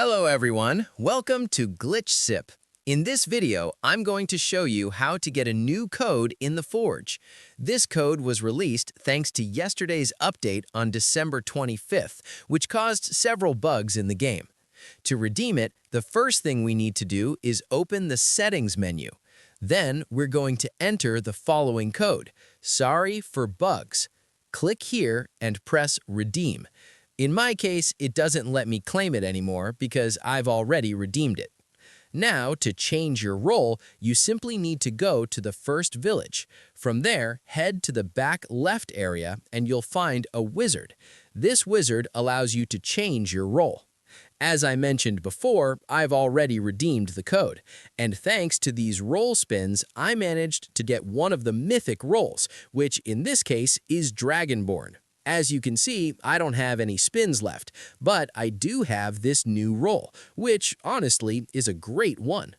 Hello everyone, welcome to Glitch Sip. In this video, I'm going to show you how to get a new code in the Forge. This code was released thanks to yesterday's update on December 25th, which caused several bugs in the game. To redeem it, the first thing we need to do is open the Settings menu. Then we're going to enter the following code, sorry for bugs. Click here and press Redeem. In my case, it doesn't let me claim it anymore because I've already redeemed it. Now, to change your role, you simply need to go to the first village. From there, head to the back left area and you'll find a wizard. This wizard allows you to change your role. As I mentioned before, I've already redeemed the code, and thanks to these role spins, I managed to get one of the mythic roles, which in this case is Dragonborn. As you can see, I don't have any spins left, but I do have this new role, which honestly is a great one.